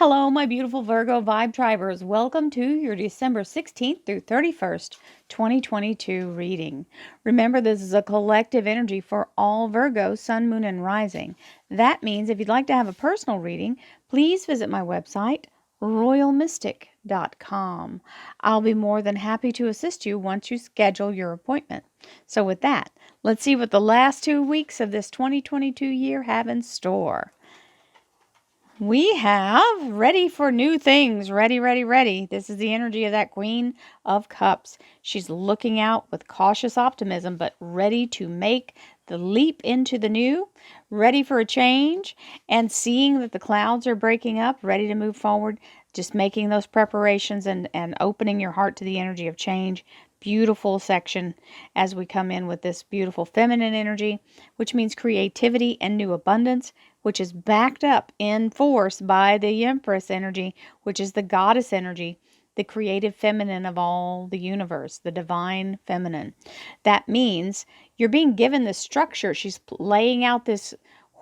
Hello, my beautiful Virgo Vibe Tribers. Welcome to your December 16th through 31st, 2022 reading. Remember, this is a collective energy for all Virgo, Sun, Moon, and Rising. That means if you'd like to have a personal reading, please visit my website, royalmystic.com. I'll be more than happy to assist you once you schedule your appointment. So with that, let's see what the last 2 weeks of this 2022 year have in store. We have ready for new things. Ready, ready, ready. This is the energy of that Queen of Cups. She's looking out with cautious optimism, but ready to make the leap into the new, ready for a change, and seeing that the clouds are breaking up, ready to move forward, just making those preparations and opening your heart to the energy of change. Beautiful section as we come in with this beautiful feminine energy, which means creativity and new abundance, which is backed up in force by the Empress energy, which is the goddess energy, the creative feminine of all the universe, the divine feminine. That means you're being given the structure. She's laying out this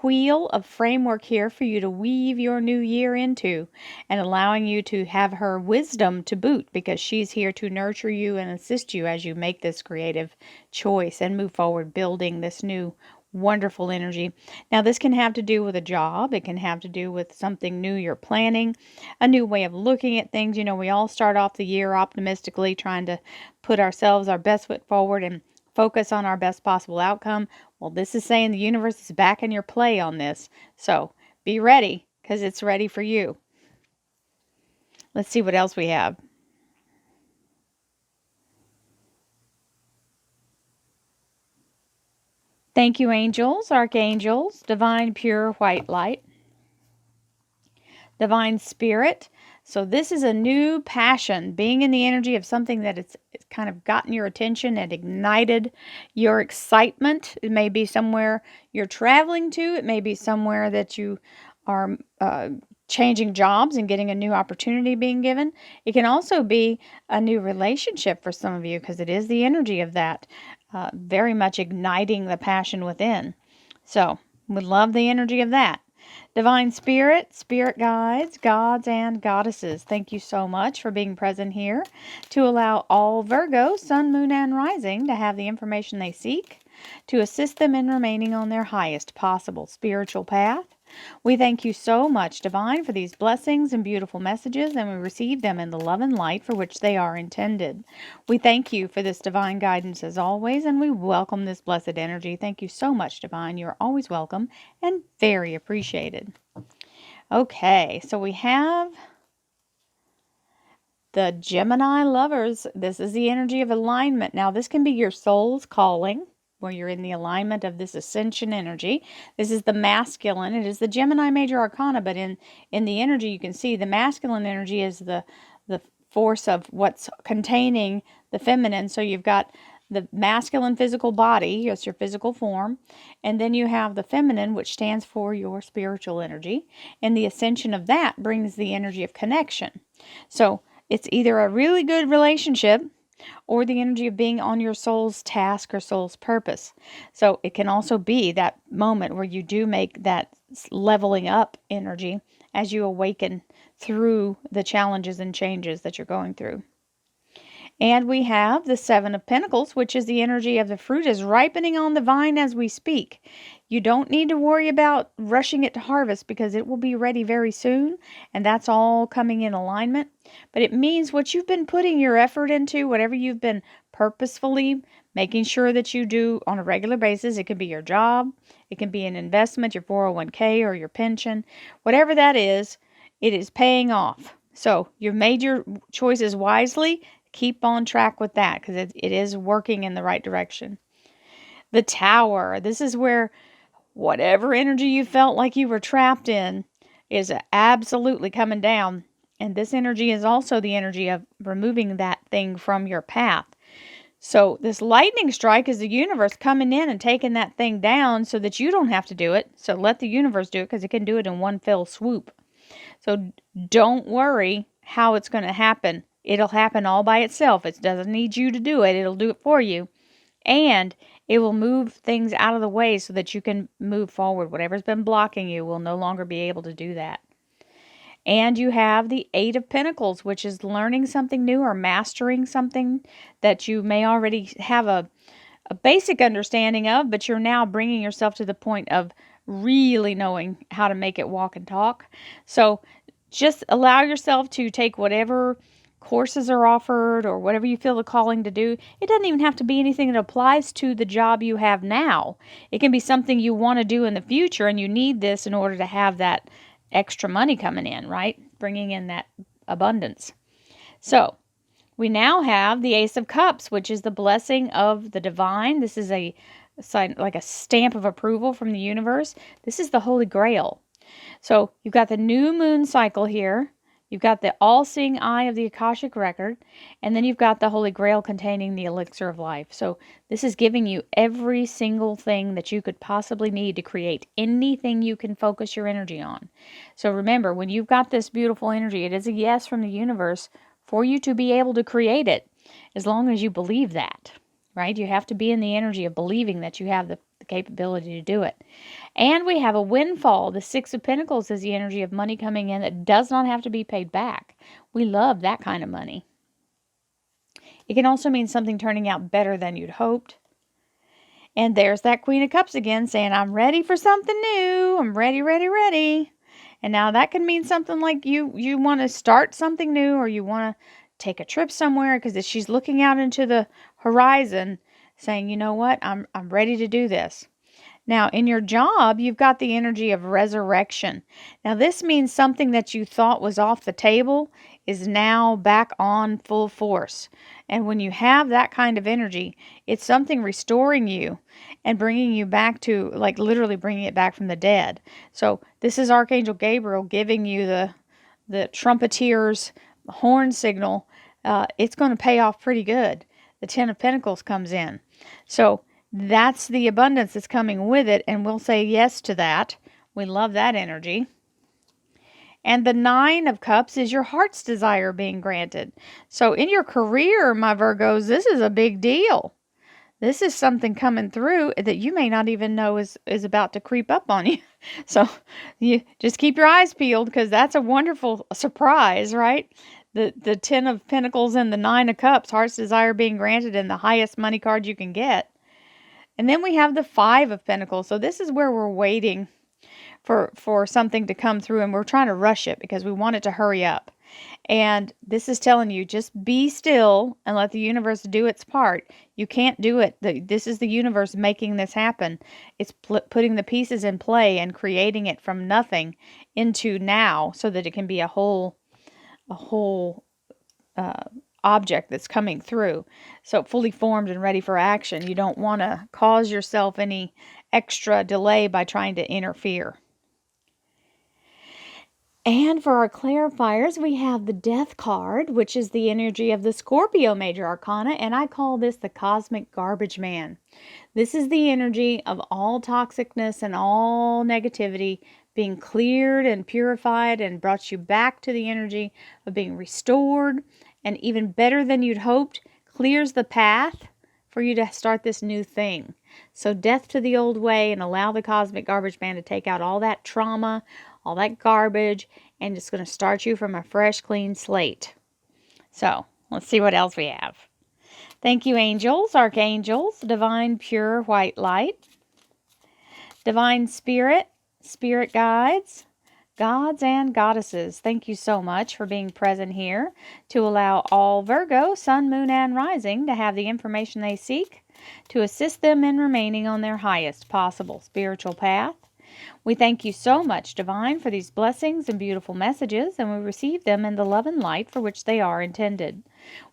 wheel of framework here for you to weave your new year into, and allowing you to have her wisdom to boot, because she's here to nurture you and assist you as you make this creative choice and move forward building this new wonderful energy. Now, this can have to do with a job. It can have to do with something new you're planning, a new way of looking at things. You know, we all start off the year optimistically, trying to put ourselves, our best foot forward, and focus on our best possible outcome. Well, this is saying the universe is backing your play on this. So be ready, because it's ready for you. Let's see what else we have. Thank you, angels, archangels, divine pure white light, divine spirit. So this is a new passion, being in the energy of something that it's kind of gotten your attention and ignited your excitement. It may be somewhere you're traveling to. It may be somewhere that you are changing jobs and getting a new opportunity being given. It can also be a new relationship for some of you, because it is the energy of that, very much igniting the passion within. So we love the energy of that. Divine Spirit, Spirit Guides, Gods, and Goddesses, thank you so much for being present here to allow all Virgo, Sun, Moon, and Rising to have the information they seek to assist them in remaining on their highest possible spiritual path. We thank you so much, Divine, for these blessings and beautiful messages, and we receive them in the love and light for which they are intended. We thank you for this divine guidance as always, and we welcome this blessed energy. Thank you so much, Divine. You're always welcome and very appreciated. Okay, so we have the Gemini lovers. This is the energy of alignment. Now, this can be your soul's calling, where you're in the alignment of this ascension energy. This is the masculine. It is the Gemini major arcana, but in the energy, you can see the masculine energy is the force of what's containing the feminine. So you've got the masculine physical body, it's your physical form, and then you have the feminine, which stands for your spiritual energy, and the ascension of that brings the energy of connection. So it's either a really good relationship or the energy of being on your soul's task or soul's purpose. So it can also be that moment where you do make that leveling up energy as you awaken through the challenges and changes that you're going through. And we have the Seven of Pentacles, which is the energy of the fruit is ripening on the vine as we speak. You don't need to worry about rushing it to harvest, because it will be ready very soon, and that's all coming in alignment. But it means what you've been putting your effort into, whatever you've been purposefully making sure that you do on a regular basis. It can be your job, it can be an investment, your 401k or your pension, whatever that is, it is paying off. So you've made your choices wisely. Keep on track with that, because it is working in the right direction. The Tower. This is where whatever energy you felt like you were trapped in is absolutely coming down. And this energy is also the energy of removing that thing from your path. So this lightning strike is the universe coming in and taking that thing down so that you don't have to do it. So let the universe do it, because it can do it in one fell swoop. So don't worry how it's going to happen. It'll happen all by itself. It doesn't need you to do it. It'll do it for you. And it will move things out of the way so that you can move forward. Whatever's been blocking you will no longer be able to do that. And you have the Eight of Pentacles, which is learning something new or mastering something that you may already have a basic understanding of, but you're now bringing yourself to the point of really knowing how to make it walk and talk. So just allow yourself to take whatever courses are offered or whatever you feel the calling to do. It doesn't even have to be anything that applies to the job you have now. It can be something you want to do in the future, and you need this in order to have that extra money coming in, right? Bringing in that abundance. So we now have the Ace of Cups, which is the blessing of the divine. This is a sign, like a stamp of approval from the universe. This is the Holy Grail. So you've got the new moon cycle here. You've got the all-seeing eye of the Akashic record. And then you've got the Holy Grail containing the elixir of life. So this is giving you every single thing that you could possibly need to create anything you can focus your energy on. So remember, when you've got this beautiful energy, it is a yes from the universe for you to be able to create it, as long as you believe that, right? You have to be in the energy of believing that you have the capability to do it. And we have a windfall. The Six of Pentacles is the energy of money coming in that does not have to be paid back. We love that kind of money. It can also mean something turning out better than you'd hoped. And there's that Queen of Cups again saying, I'm ready for something new. I'm ready, ready, ready. And now that can mean something like you want to start something new, or you want to take a trip somewhere, because she's looking out into the horizon saying, you know what, I'm ready to do this. Now, in your job, you've got the energy of resurrection. Now, this means something that you thought was off the table is now back on full force. And when you have that kind of energy, it's something restoring you and bringing you back to, like, literally bringing it back from the dead. So this is Archangel Gabriel giving you the trumpeter's horn signal. It's going to pay off pretty good. The Ten of Pentacles comes in. So that's the abundance that's coming with it, and we'll say yes to that. We love that energy. And the Nine of Cups is your heart's desire being granted. So in your career, my Virgos, this is a big deal. This is something coming through that you may not even know is about to creep up on you. So you just keep your eyes peeled, because that's a wonderful surprise, right? The Ten of Pentacles and the Nine of Cups, heart's desire being granted, and the highest money card you can get. And then we have the Five of Pentacles. So this is where we're waiting for something to come through, and we're trying to rush it because we want it to hurry up. And this is telling you, just be still and let the universe do its part. You can't do it. This is the universe making this happen. It's putting the pieces in play and creating it from nothing into now, so that it can be a whole object that's coming through. So fully formed and ready for action. You don't want to cause yourself any extra delay by trying to interfere. And for our clarifiers, we have the Death card, which is the energy of the Scorpio major arcana, and I call this the Cosmic Garbage Man. This is the energy of all toxicness and all negativity being cleared and purified and brought you back to the energy of being restored, and even better than you'd hoped, clears the path for you to start this new thing. So death to the old way, and allow the Cosmic Garbage Man to take out all that trauma, all that garbage, and it's going to start you from a fresh, clean slate. So let's see what else we have. Thank you, angels, archangels, divine, pure, white light, divine spirit, spirit guides, gods and goddesses. Thank you so much for being present here to allow all Virgo, sun, moon, and rising to have the information they seek to assist them in remaining on their highest possible spiritual path. We thank you so much, Divine, for these blessings and beautiful messages, and we receive them in the love and light for which they are intended.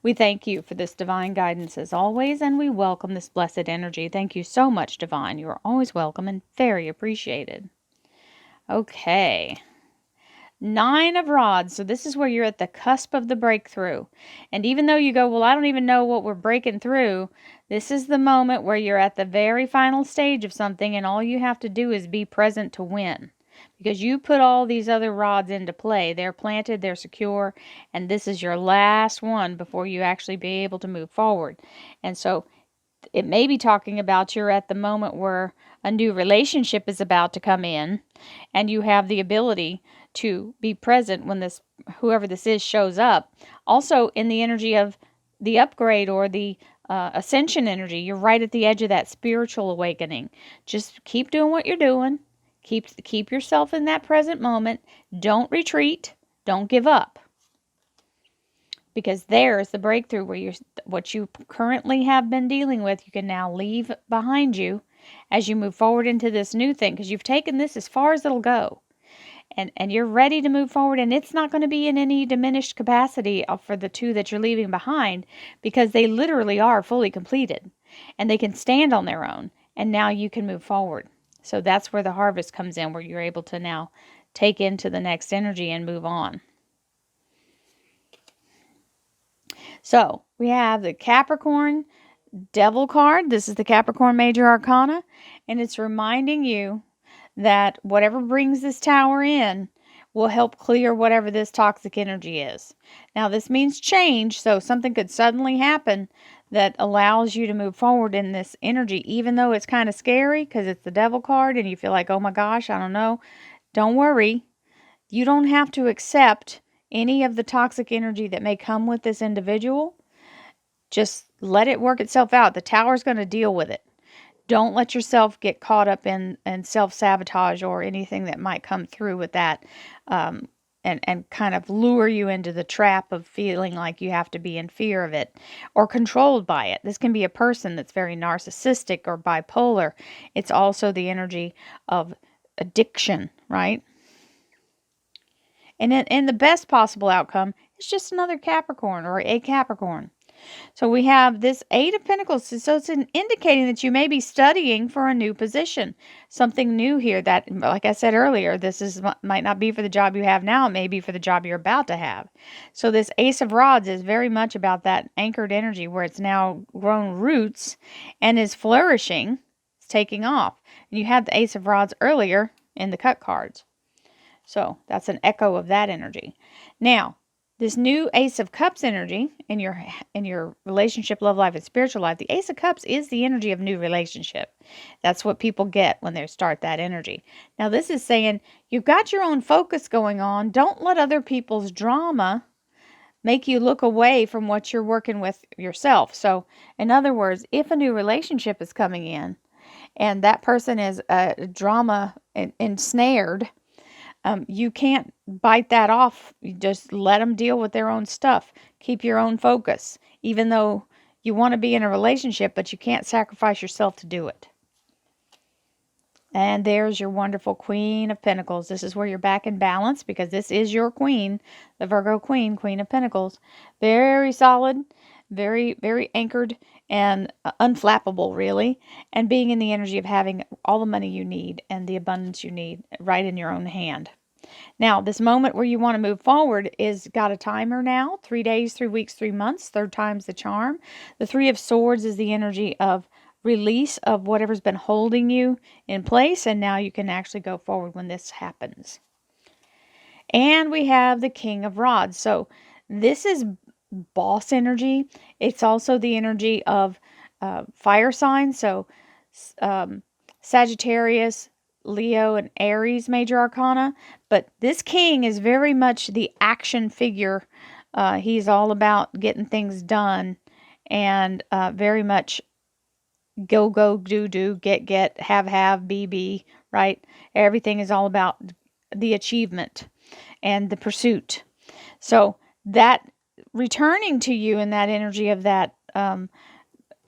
We thank you for this divine guidance as always, and we welcome this blessed energy. Thank you so much, Divine. You are always welcome and very appreciated. Okay. Nine of Rods. So this is where you're at the cusp of the breakthrough. And even though you go, well, I don't even know what we're breaking through, this is the moment where you're at the very final stage of something, and all you have to do is be present to win. Because you put all these other rods into play. They're planted, they're secure, and this is your last one before you actually be able to move forward. And so it may be talking about you're at the moment where a new relationship is about to come in, and you have the ability to be present when this, whoever this is, shows up. Also in the energy of the upgrade or the ascension energy, you're right at the edge of that spiritual awakening. Just keep doing what you're doing. Keep yourself in that present moment. Don't retreat. Don't give up. Because there's the breakthrough where what you currently have been dealing with, you can now leave behind you as you move forward into this new thing, because you've taken this as far as it'll go. And you're ready to move forward, and it's not going to be in any diminished capacity for the two that you're leaving behind, because they literally are fully completed and they can stand on their own, and now you can move forward. So that's where the harvest comes in, where you're able to now take into the next energy and move on. So we have the Capricorn Devil card. This is the Capricorn Major Arcana, and it's reminding you that whatever brings this tower in will help clear whatever this toxic energy is. Now, this means change, so something could suddenly happen that allows you to move forward in this energy, even though it's kind of scary because it's the Devil card and you feel like, oh my gosh, I don't know. Don't worry. You don't have to accept any of the toxic energy that may come with this individual. Just let it work itself out. The tower's going to deal with it. Don't let yourself get caught up in self-sabotage or anything that might come through with that, and kind of lure you into the trap of feeling like you have to be in fear of it or controlled by it. This can be a person that's very narcissistic or bipolar. It's also the energy of addiction, right? And the best possible outcome is just another Capricorn or a Capricorn. So we have this Eight of Pentacles. So it's indicating that you may be studying for a new position. Something new here that, like I said earlier, might not be for the job you have now. It may be for the job you're about to have. So this Ace of Rods is very much about that anchored energy where it's now grown roots and is flourishing. It's taking off. And you had the Ace of Rods earlier in the cut cards. So that's an echo of that energy. Now, this new Ace of Cups energy in your relationship, love life, and spiritual life, the Ace of Cups is the energy of new relationship. That's what people get when they start that energy. Now, this is saying you've got your own focus going on. Don't let other people's drama make you look away from what you're working with yourself. So, in other words, if a new relationship is coming in and that person is drama ensnared, you can't bite that off. You just let them deal with their own stuff. Keep your own focus, even though you want to be in a relationship, but you can't sacrifice yourself to do it. And there's your wonderful Queen of Pentacles. This is where you're back in balance, because this is your queen, the Virgo Queen, Queen of Pentacles. Very solid, very, very anchored and unflappable, really. And being in the energy of having all the money you need and the abundance you need right in your own hand. Now, this moment where you want to move forward is got a timer now. 3 days, 3 weeks, 3 months. Third time's the charm. The Three of Swords is the energy of release of whatever's been holding you in place. And now you can actually go forward when this happens. And we have the King of Rods. So this is boss energy. It's also the energy of fire signs. So Sagittarius, Leo, and Aries major arcana. But this king is very much the action figure. He's all about getting things done and very much go, do, get, have, be, right? Everything is all about the achievement and the pursuit. So that returning to you in that energy of that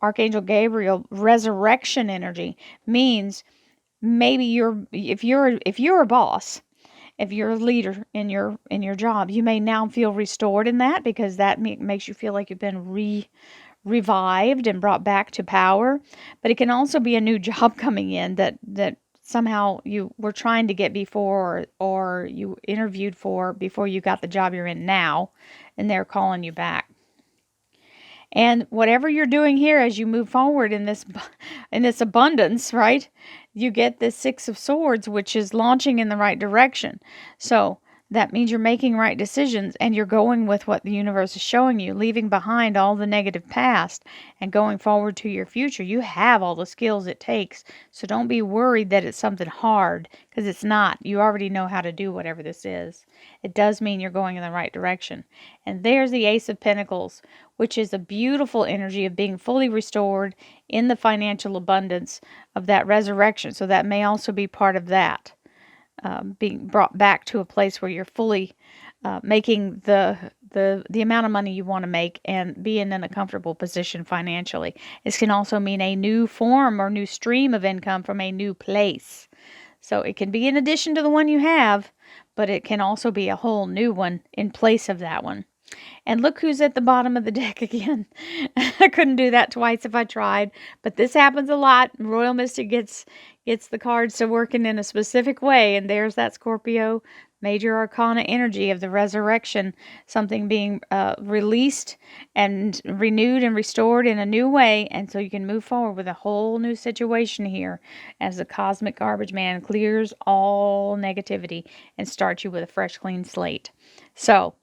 Archangel Gabriel resurrection energy means maybe if you're a boss, if you're a leader in your job, you may now feel restored in that, because that makes you feel like you've been revived and brought back to power. But it can also be a new job coming in that somehow you were trying to get before, or you interviewed for before you got the job you're in now, and they're calling you back. And whatever you're doing here as you move forward in this abundance, right? You get this Six of Swords, which is launching in the right direction. So that means you're making right decisions and you're going with what the universe is showing you, leaving behind all the negative past and going forward to your future. You have all the skills it takes. So don't be worried that it's something hard, because it's not. You already know how to do whatever this is. It does mean you're going in the right direction. And there's the Ace of Pentacles, which is a beautiful energy of being fully restored in the financial abundance of that resurrection. So that may also be part of that. Being brought back to a place where you're fully making the amount of money you want to make and being in a comfortable position financially. This can also mean a new form or new stream of income from a new place. So it can be in addition to the one you have, but it can also be a whole new one in place of that one. And look who's at the bottom of the deck again. I couldn't do that twice if I tried, but this happens a lot. Royal Mystic gets the cards to working in a specific way, and there's that Scorpio major arcana energy of the resurrection, something being released and renewed and restored in a new way, and so you can move forward with a whole new situation here as the cosmic garbage man clears all negativity and starts you with a fresh, clean slate. So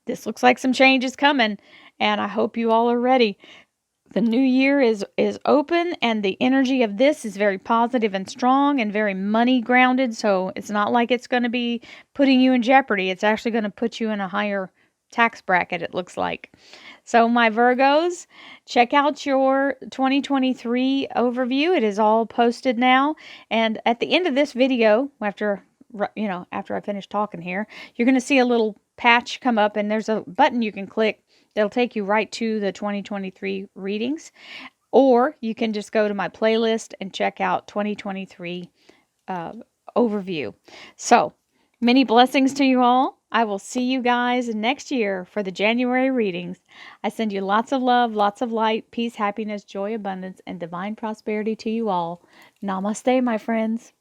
this looks like some change is coming, and I hope you all are ready. The new year is open, and the energy of this is very positive and strong and very money grounded. So it's not like it's going to be putting you in jeopardy. It's actually going to put you in a higher tax bracket, it looks like. So my Virgos, check out your 2023 overview. It is all posted now. And at the end of this video, after I finish talking here, you're going to see a little patch come up, and there's a button you can click that'll take you right to the 2023 readings. Or you can just go to my playlist and check out 2023 overview. So many blessings to you all. I will see you guys next year for the January readings. I send you lots of love, lots of light, peace, happiness, joy, abundance, and divine prosperity to you all. Namaste, my friends.